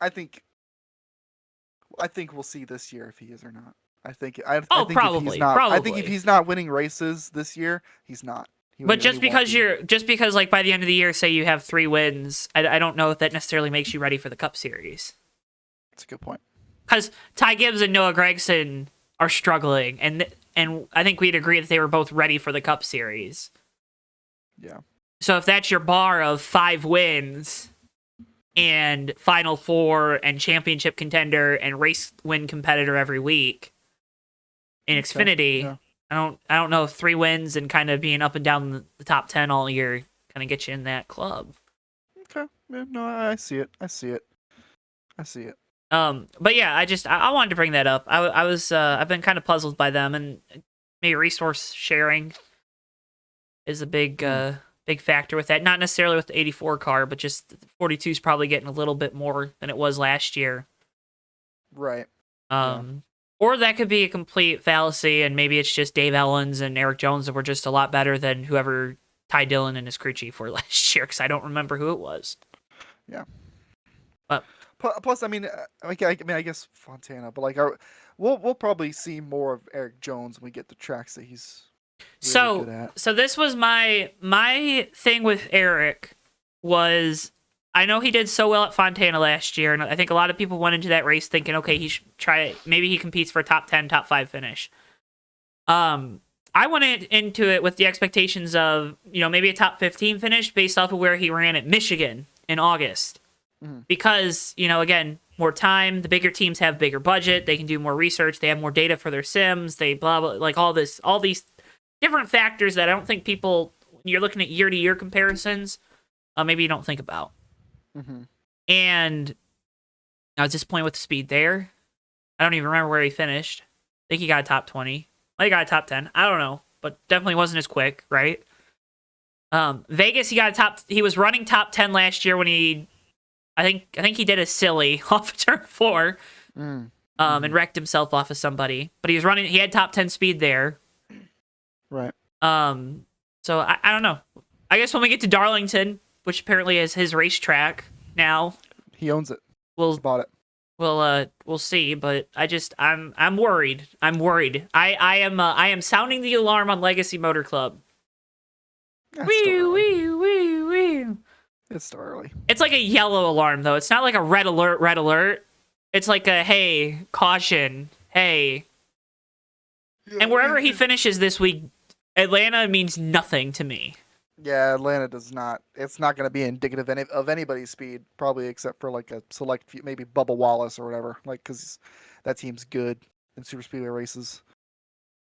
we'll see this year if he is or not. I think probably. If he's not, probably. I think if he's not winning races this year, he's not. But just because like by the end of the year, say you have 3 wins, I don't know if that necessarily makes you ready for the Cup Series. That's a good point. Because Ty Gibbs and Noah Gragson are struggling, and I think we'd agree that they were both ready for the Cup Series. Yeah. So if that's your bar of 5 wins and Final Four and championship contender and race win competitor every week in Xfinity, yeah. I don't know if 3 wins and kind of being up and down the top 10 all year kind of get you in that club. Okay. Yeah, no, I see it. But yeah, I wanted to bring that up. I've been kind of puzzled by them, and maybe resource sharing is a big factor with that. Not necessarily with the 84 car, but just 42 is probably getting a little bit more than it was last year. Right. Or that could be a complete fallacy, and maybe it's just Dave Ellens and Eric Jones that were just a lot better than whoever Ty Dillon and his crew chief were last year, because I don't remember who it was. Yeah. But plus, I guess Fontana, but we'll probably see more of Eric Jones when we get the tracks that he's really good at. So this was my thing with Eric was, I know he did so well at Fontana last year, and I think a lot of people went into that race thinking, okay, he should try it. Maybe he competes for a top 10, top 5 finish. I went into it with the expectations of, maybe a top 15 finish based off of where he ran at Michigan in August. Mm-hmm. Because, again, more time, the bigger teams have bigger budget, they can do more research, they have more data for their sims, they blah, blah, like all these different factors that I don't think people, when you're looking at year-to-year comparisons, maybe you don't think about. Mm-hmm. And I was disappointed with the speed there. I don't even remember where he finished. I think he got a top 20. He got a top 10. I don't know, but definitely wasn't as quick, right? Vegas, he was running top 10 last year when I think he did a silly off of turn 4, and wrecked himself off of somebody. But he had top 10 speed there. Right. So I don't know. I guess when we get to Darlington, which apparently is his racetrack now, he owns it. He's bought it. We'll see. But I'm worried. I am sounding the alarm on Legacy Motor Club. Wee. It's still early. It's like a yellow alarm though. It's not like a red alert, red alert. It's like a hey, caution, hey. And wherever he finishes this week, Atlanta means nothing to me. Yeah, Atlanta does not. It's not going to be indicative of anybody's speed, probably except for like a select few, maybe Bubba Wallace or whatever. Like, because that team's good in super speedway races.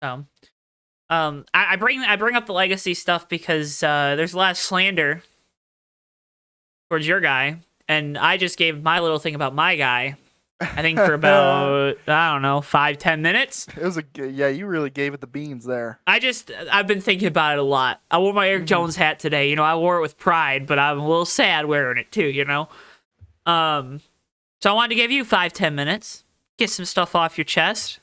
I bring up the legacy stuff because there's a lot of slander towards your guy, and I just gave my little thing about my guy. I think for about I don't know 5-10 minutes. It was yeah. You really gave it the beans there. I've been thinking about it a lot. I wore my Eric Jones hat today. You know, I wore it with pride, but I'm a little sad wearing it too. You know, so I wanted to give you 5-10 minutes, get some stuff off your chest.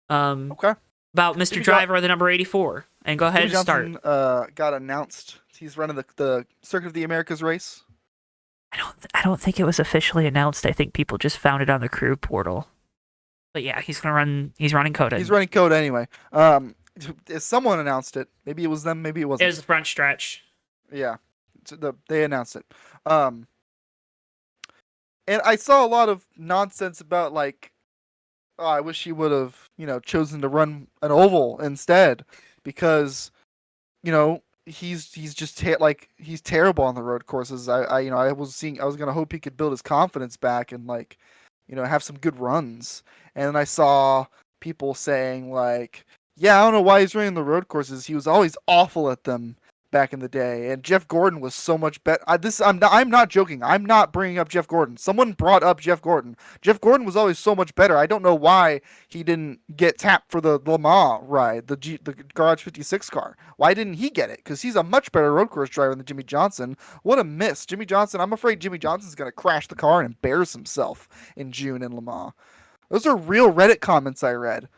Okay. About Mr. Driver, the number 84, and go ahead Jimmie and start. Johnson, got announced. He's running the Circuit of the Americas race. I don't think it was officially announced. I think people just found it on the crew portal. But yeah, he's running COTA. He's running COTA anyway. Someone announced it. Maybe it was them. Maybe it wasn't. It was the front stretch. Yeah, they announced it. And I saw a lot of nonsense about like, oh, I wish he would have, chosen to run an oval instead, because, he's just he's terrible on the road courses. I was gonna hope he could build his confidence back and like, have some good runs. And then I saw people saying like, yeah, I don't know why he's running the road courses. He was always awful at them back in the day, and Jeff Gordon was so much better. I'm not joking. I'm not bringing up Jeff Gordon. Someone brought up Jeff Gordon. Jeff Gordon was always so much better. I don't know why he didn't get tapped for the Le Mans ride, the Garage 56 car. Why didn't he get it? Because he's a much better road course driver than Jimmie Johnson. What a miss, Jimmie Johnson. I'm afraid Jimmie Johnson's gonna crash the car and embarrass himself in June in Le Mans. Those are real Reddit comments I read,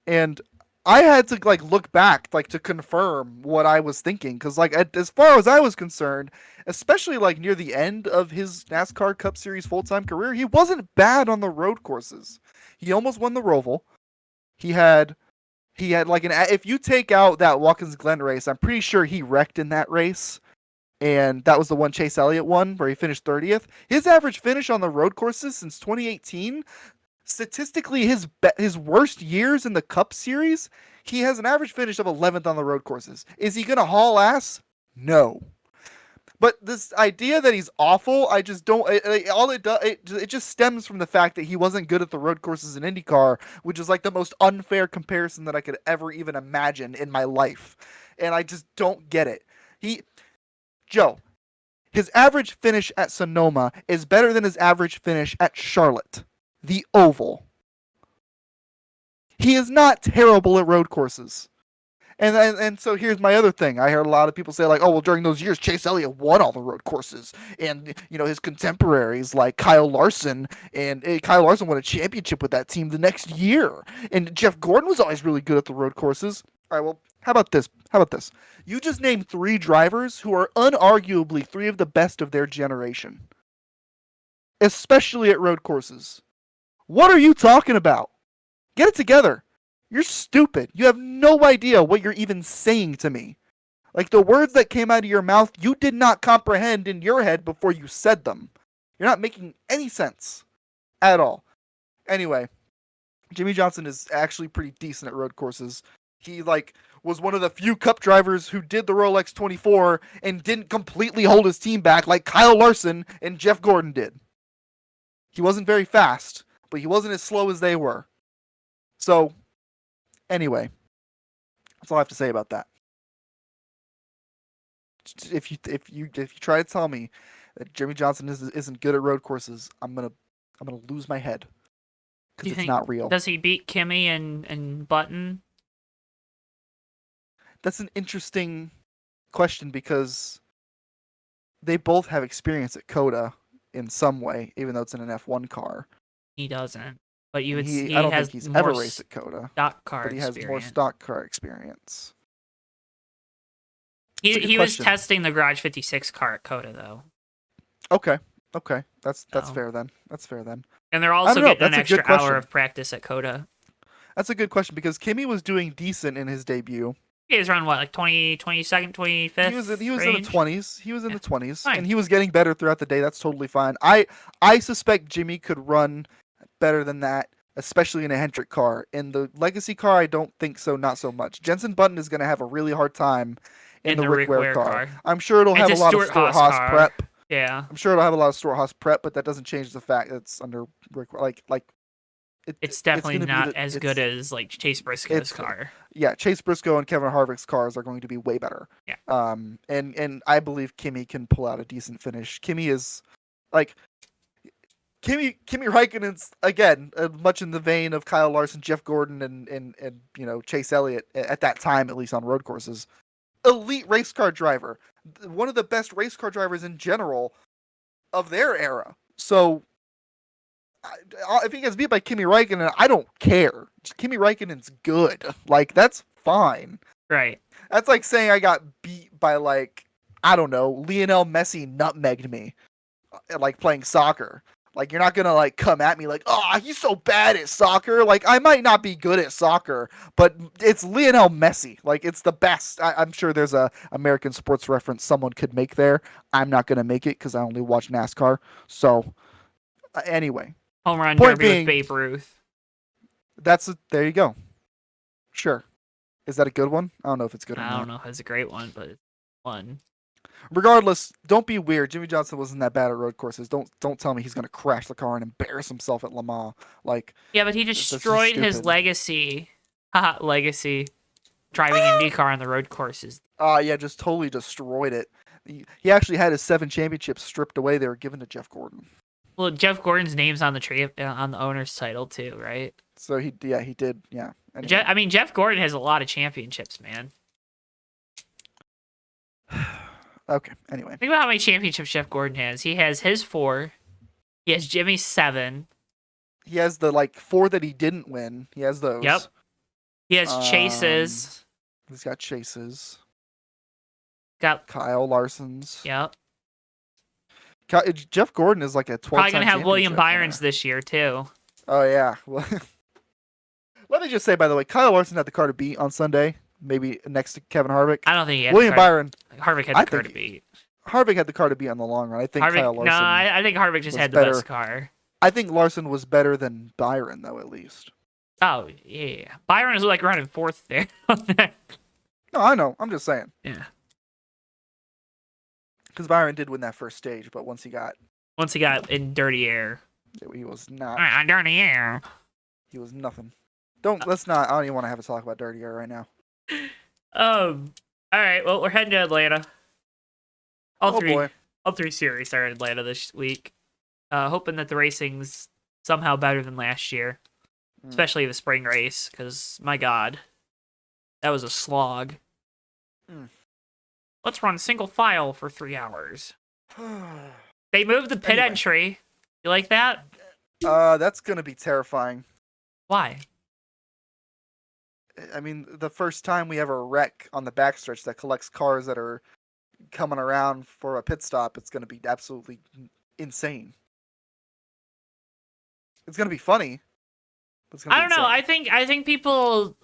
and I had to like look back like to confirm what I was thinking, because like as far as I was concerned, especially like near the end of his NASCAR Cup Series full-time career, he wasn't bad on the road courses. He almost won the Roval. He had like if you take out that Watkins Glen race, I'm pretty sure he wrecked in that race. And that was the one Chase Elliott won where he finished 30th. His average finish on the road courses since 2018, statistically his worst years in the Cup Series, he has an average finish of 11th on the road courses. Is he going to haul ass? No. But this idea that he's awful, I just don't. It just stems from the fact that he wasn't good at the road courses in IndyCar, which is like the most unfair comparison that I could ever even imagine in my life. And I just don't get it. Joe, his average finish at Sonoma is better than his average finish at Charlotte, the oval. He is not terrible at road courses. And so here's my other thing. I heard a lot of people say like, oh, well, during those years, Chase Elliott won all the road courses. And, his contemporaries like Kyle Larson, and Kyle Larson won a championship with that team the next year. And Jeff Gordon was always really good at the road courses. All right, well, how about this? You just named 3 drivers who are unarguably 3 of the best of their generation, especially at road courses. What are you talking about? Get it together. You're stupid. You have no idea what you're even saying to me. Like, the words that came out of your mouth, you did not comprehend in your head before you said them. You're not making any sense at all. Anyway, Jimmie Johnson is actually pretty decent at road courses. He, was one of the few Cup drivers who did the Rolex 24 and didn't completely hold his team back like Kyle Larson and Jeff Gordon did. He wasn't very fast, but he wasn't as slow as they were. So, anyway, that's all I have to say about that. If you try to tell me that Jimmie Johnson isn't good at road courses, I'm gonna lose my head, because it's not real. Does he beat Kimmy and Button? That's an interesting question, because they both have experience at COTA in some way, even though it's in an F1 car. He doesn't. But I don't think he's ever raced at COTA. Stock car but he has more stock car experience. He was testing the Garage 56 car at COTA, though. Okay. That's fair then. And they're also getting an extra hour of practice at COTA. That's a good question, because Kimmy was doing decent in his debut. He was around what, like 22nd, 25th He was in the range? 20s. He was in Yeah, the 20s, fine. and he was getting better throughout the day. That's totally fine. I suspect Jimmie could run better than that, especially in a Hendrick car. In the Legacy car, I don't think so. Not so much. Jensen Button is going to have a really hard time in In the the Rick Rick Ware Ware car. car. I'm sure it'll It's have a a lot of Stuart Stuart Haas Haas car. prep. Yeah. I'm sure it'll have a lot of Stuart Haas prep, but that doesn't change the fact that it's under Rick. It's It's definitely going to be not as good it's as like Chase Briscoe's car. yeah, Chase Briscoe and Kevin Harvick's cars are going to be way better. Yeah. And I believe Kimi can pull out a decent finish. Kimi is like Kimi Raikkonen's again much in the vein of Kyle Larson, Jeff Gordon, and Chase Elliott at that time, at least on road courses. Elite race car driver, one of the best race car drivers in general of their era. So if he gets beat by Kimi Räikkönen, I don't care. Kimi Räikkönen's good. Like, that's fine. Right. That's like saying I got beat by, like, I don't know, Lionel Messi nutmegged me, like, playing soccer. Like, you're not gonna, like, come at me like, oh, he's so bad at soccer. Like, I might not be good at soccer, but it's Lionel Messi. Like, it's the best. I'm sure there's a American sports reference someone could make there. I'm not gonna make it because I only watch NASCAR. So, anyway. Home run Point derby being, with Babe Ruth. there you go. Sure. Is that a good one? I don't know if it's good or I not. don't know if it's a great one, but it's fun. Regardless, don't be weird. Jimmie Johnson wasn't that bad at road courses. Don't tell me he's gonna crash the car and embarrass himself at Le Mans. Like, Yeah, but he that's just destroyed his stupid. legacy. Haha, legacy. Driving IndyCar on the road courses. Yeah, just totally destroyed it. He actually had his 7 championships stripped away. They were given to Jeff Gordon. Well, Jeff Gordon's name's on the on the owner's title too, right? So he did. Yeah. Anyway. I mean, Jeff Gordon has a lot of championships, man. Okay. Anyway. Think about how many championships Jeff Gordon has. He has his 4. He has Jimmy's 7. He has the 4 that he didn't win. He has those. Yep. He has Chase's. He's got Chase's. Got Kyle Larson's. Yep. Jeff Gordon is like a 12. Probably gonna have William Byron's this year too. Oh yeah. Well, let me just say, by the way, Kyle Larson had the car to beat on Sunday. Maybe next to Kevin Harvick. I don't think he had William Byron. Harvick had the car to beat. Harvick had the car to beat on the long run. I think Kyle Larson. No, I think Harvick just had the better. best car. I think Larson was better than Byron, though, at least. Oh yeah, Byron is like running 4th there. No, I know. I'm just saying. Yeah. Because Byron did win that first stage, but once he got in dirty air. he was not. Dirty air. He was nothing. Let's not. I don't even want to have a talk about dirty air right now. All right. Well, we're heading to Atlanta. All three series are in Atlanta this week. Hoping that the racing's somehow better than last year, especially the spring race, because my God, that was a slog. Let's run single file for 3 hours. They moved the pit entry. You like that? That's gonna be terrifying. Why? I mean, the first time we ever wreck on the backstretch that collects cars that are coming around for a pit stop, it's gonna be absolutely insane. It's gonna be funny. But it's gonna I be don't know. insane. I think people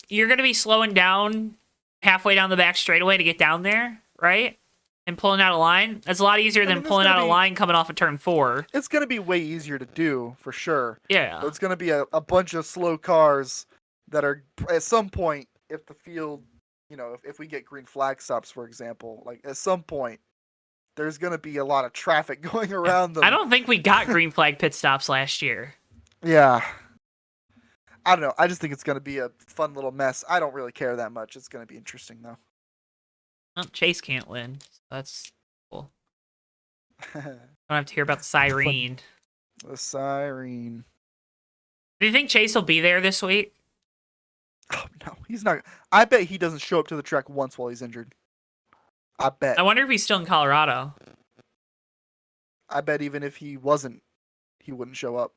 you're gonna be slowing down halfway down the back straightaway to get down there, right? And pulling out a line. That's a lot easier than pulling out a line coming off of turn 4. It's gonna be way easier to do for sure. Yeah. But it's gonna be a bunch of slow cars that are at some point, if the field, if we get green flag stops, for example, like at some point, there's gonna be a lot of traffic going around them. I don't think we got green flag pit stops last year. Yeah. I don't know. I just think it's going to be a fun little mess. I don't really care that much. It's going to be interesting, though. Well, Chase can't win. So that's cool. Don't have to hear about the siren. The siren. Do you think Chase will be there this week? Oh, no. He's not. I bet he doesn't show up to the track once while he's injured. I bet. I wonder if he's still in Colorado. I bet even if he wasn't, he wouldn't show up.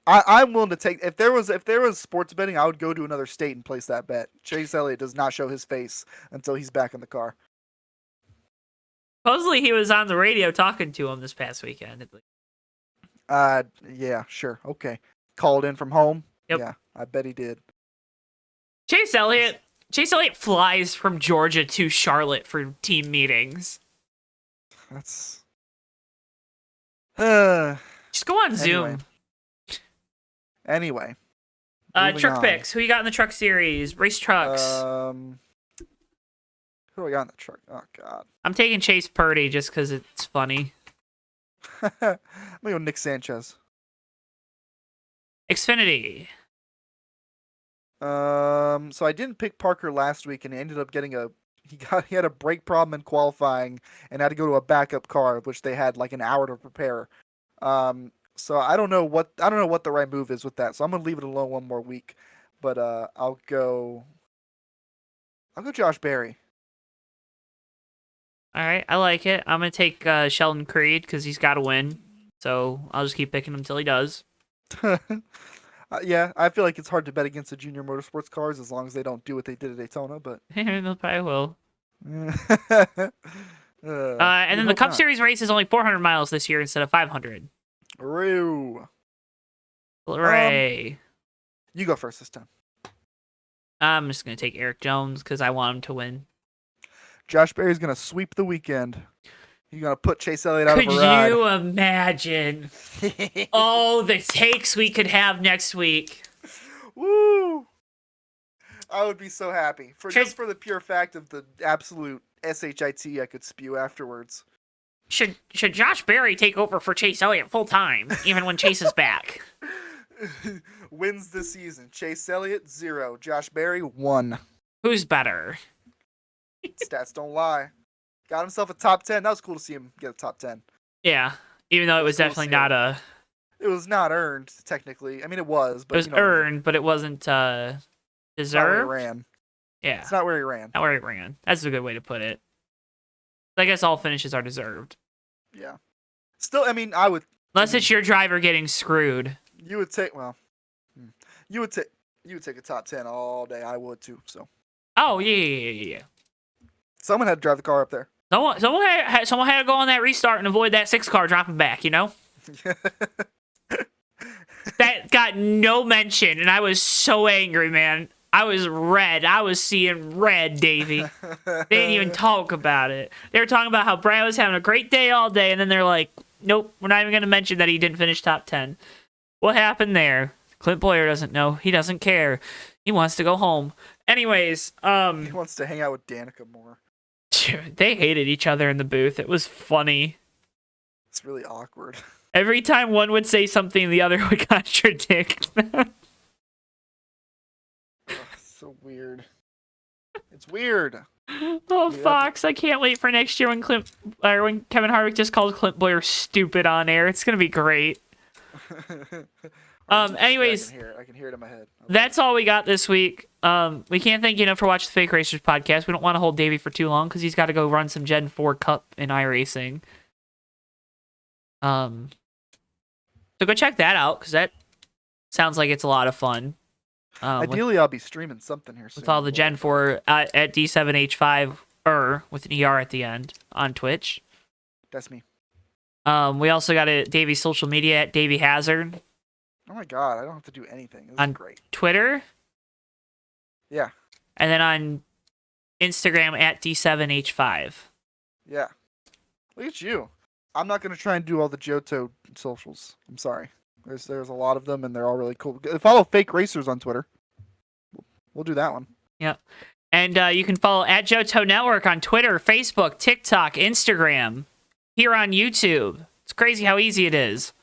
I'm willing to take if there was sports betting, I would go to another state and place that bet. Chase Elliott does not show his face until he's back in the car. Supposedly he was on the radio talking to him this past weekend. Yeah, sure, okay. Called in from home. Yep. Yeah, I bet he did. Chase Elliott Chase Elliott flies from Georgia to Charlotte for team meetings. That's. Just go on Zoom. Anyway. Truck picks. Who you got in the truck series? Race trucks. Who do I got in the truck? Oh, God. I'm taking Chase Purdy just because it's funny. I'm going to go Nick Sanchez. Xfinity. So I didn't pick Parker last week, and he ended up getting he had a brake problem in qualifying and had to go to a backup car, which they had like an hour to prepare. So I don't know what the right move is with that. So I'm gonna leave it alone one more week. But I'll go Josh Berry. All right, I like it. I'm gonna take Sheldon Creed because he's got to win. So I'll just keep picking him until he does. Yeah, I feel like it's hard to bet against the junior motorsports cars as long as they don't do what they did at Daytona. But They probably will. and And then the Cup Series race is only 400 miles this year instead of 500. Roo. Hooray. You go first this time. I'm just going to take Eric Jones because I want him to win. Josh Berry's going to sweep the weekend. He's going to put Chase Elliott out of a ride. Could you imagine? Oh, the takes we could have next week. Woo! I would be so happy. Just for the pure fact of the absolute shit I could spew afterwards. Should Josh Berry take over for Chase Elliott full time, even when Chase is back? Wins this season. Chase Elliott, 0. Josh Berry, 1. Who's better? Stats don't lie. Got himself a top 10. That was cool to see him get a top 10. Yeah, even though it was definitely not a... It was not earned, technically. I mean, it was. But it was earned, but it wasn't deserved. It's not where he ran. Yeah. It's not where he ran. Not where he ran. That's a good way to put it. I guess all finishes are deserved. Yeah. Still, I mean, I would... Unless it's your driver getting screwed. You would take... Well... You would take a top 10 all day. I would, too, so... Oh, yeah. Someone had to drive the car up there. Someone had to go on that restart and avoid that 6 car dropping back, you know? That got no mention, and I was so angry, man. I was red. I was seeing red, Davey. They didn't even talk about it. They were talking about how Brian was having a great day all day, and then they're like, nope, we're not even going to mention that he didn't finish top 10. What happened there? Clint Boyer doesn't know. He doesn't care. He wants to go home. Anyways, he wants to hang out with Danica more. They hated each other in the booth. It was funny. It's really awkward. Every time one would say something, the other would contradict them. So weird. It's weird. Oh, Fox! I can't wait for next year when when Kevin Harvick just calls Clint Boyer stupid on air. It's gonna be great. Anyways, I can hear it in my head. Okay. That's all we got this week. We can't thank you enough for watching the Fake Racers podcast. We don't want to hold Davey for too long because he's got to go run some Gen 4 Cup in iRacing. So go check that out because that sounds like it's a lot of fun. Ideally, I'll be streaming something here soon. With all the Gen 4 at D7H5 with an ER at the end on Twitch. That's me. We also got Davey's social media at Davey Hazard. Oh my god, I don't have to do anything. This on is great. Twitter. Yeah. And then on Instagram at D7H5. Yeah. Look at you. I'm not going to try and do all the Johto socials. I'm sorry. There's a lot of them, and they're all really cool. Follow Fake Racers on Twitter. We'll do that one. Yep. And you can follow at Johto Network on Twitter, Facebook, TikTok, Instagram, here on YouTube. It's crazy how easy it is.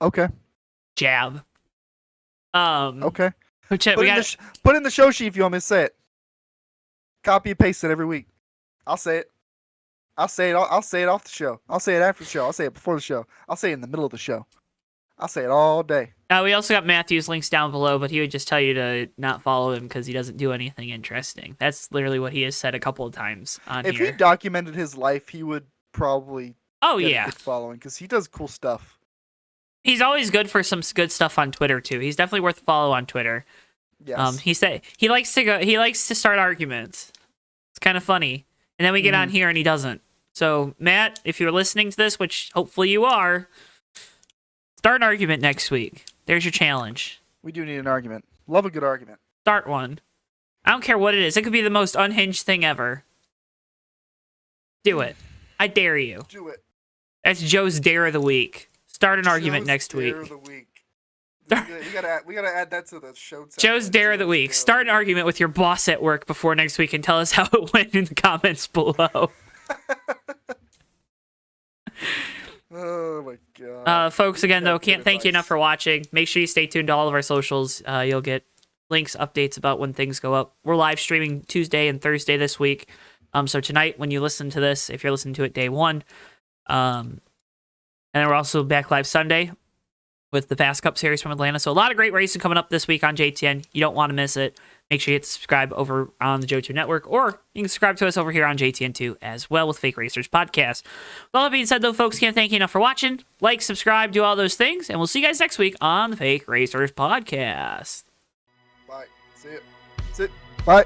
Okay. Jab. Okay. Put in the show sheet if you want me to say it. Copy and paste it every week. I'll say it. I'll say it off the show. I'll say it after the show. I'll say it before the show. I'll say it in the middle of the show. I'll say it all day. We also got Matthew's links down below, but he would just tell you to not follow him because he doesn't do anything interesting. That's literally what he has said a couple of times on here. If he documented his life, he would probably get a good following because he does cool stuff. He's always good for some good stuff on Twitter too. He's definitely worth a follow on Twitter. Yes. He said he likes to start arguments. It's kind of funny. And then we get on here and he doesn't. So, Matt, if you're listening to this, which hopefully you are, start an argument next week. There's your challenge. We do need an argument. Love a good argument. Start one. I don't care what it is. It could be the most unhinged thing ever. Do it. I dare you. Do it. That's Joe's Dare of the Week. Start an argument Joe's next Dare week. Of the week. We gotta add that to the show. Joe's Dare of the Week. Start an argument with your boss at work before next week and tell us how it went in the comments below. Oh my god. Folks, again, though, can't thank you enough for watching. Make sure you stay tuned to all of our socials. You'll get links, updates about when things go up. We're live streaming Tuesday and Thursday this week. So tonight, when you listen to this, if you're listening to it day one, and then we're also back live Sunday with the Fast Cup series from Atlanta. So a lot of great racing coming up this week on JTN. You don't want to miss it. Make sure you hit subscribe over on the Joe2 Network, or you can subscribe to us over here on JTN2 as well with Fake Racers Podcast. With all that being said, though, folks, can't thank you enough for watching. Like, subscribe, do all those things, and we'll see you guys next week on the Fake Racers Podcast. Bye. See you. Bye.